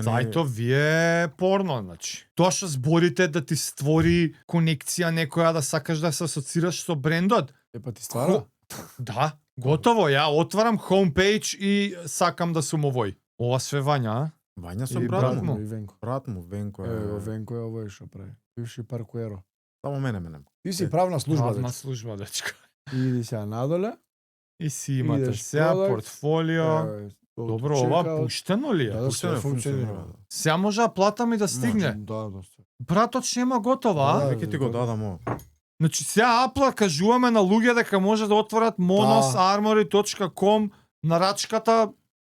Зајто вие порно, значи. Тоа што зборите да ти створи конекција некоја да сакаш да се асоцираш со брендот. Епа ти ствара? Да, готово. Ја отварам homepage и сакам да сум овој. Ова све Вања, а? Вања со И брат брат му. му. И Венко. Брат му, Венко е. Ево, Венко е овој што прави. Бивши паркуеро. Само мене. Ти си правна служба, Правна дечко. служба, дечко. Иди сега надоле. И си имате Идеш сега продакт. портфолио. Еве, Добро, чека, ова пуштено ли е? Да, Пуштено се функционира. функционира. Сега може да платам и да стигне. Да, да. Братот ще има готова, а? Да. Веќе ти го дадам ово. Значи сега Apple кажуваме на луѓе дека може да отворат monosarmory.com на рачката,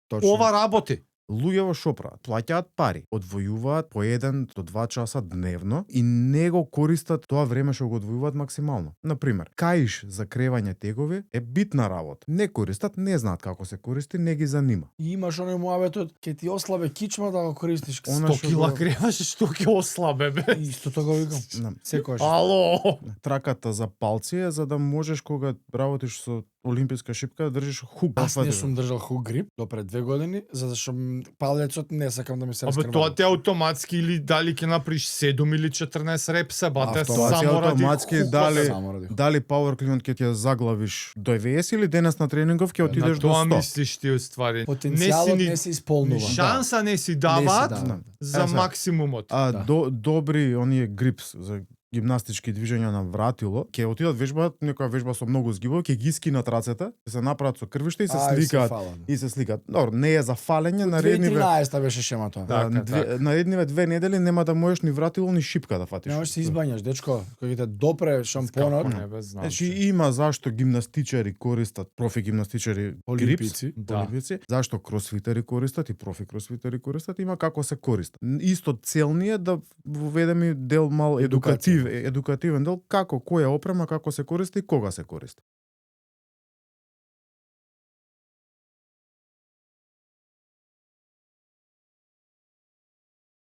Точно. ова работи. Луѓе во што прават? Плаќаат пари, одвојуваат по 1 до 2 часа дневно и не го користат тоа време што го одвојуваат максимално. Например, каиш за кревање тегови е битна работа. Не користат, не знаат како се користи, не ги занима. И имаш оној муабетот, ке ти ослабе кичма да го користиш. Она 100 што кила го- креваш, што ќе ослабе, бе. Исто тоа го викам. На- Секојаш. Ало! Траката за палци е за да можеш кога работиш со олимписка шипка да држиш хук. Аз не сум држал хук грип до пред 2 години, за да што палецот не сакам да ми се Абе раскрва. тоа те автоматски или дали ќе направиш 7 или 14 репса, бате Автоматски, само ради автоматски, хука дали- се. Само ради хук. Дали Power Clean ќе ќе заглавиш до 90 или денес на тренингов ќе На отидеш до тоа 100. мислиш ти уствари. Потенцијалот ни- не се исполнува. Ни шанса не си даваат даваат. за Е, сега. максимумот. А Да. добри оние грипс за гимнастички движења на вратило, ќе отидат вежбаат некоја вежба со многу згибови, ќе ги скинат рацете, ќе се направат со крвиште и се Ај, сликаат. фала. И се сликаат. Добро, не е за фалење, наредниве 2013 беше шемата. Така. наредниве 2 недели нема да можеш ни вратило ни шипка да фатиш. Не можеш се избањаш, дечко, кога те допре шампонот, Како не бе, знам. Значи че. има зашто гимнастичари користат, профи гимнастичари Олимпици, грипс, да. олимпици, зашто кросфитери користат и профи кросфитери користат, има како се користат. Исто целни е да воведеме дел мал едукативен дел, како која опрема, како се користи и кога се користи.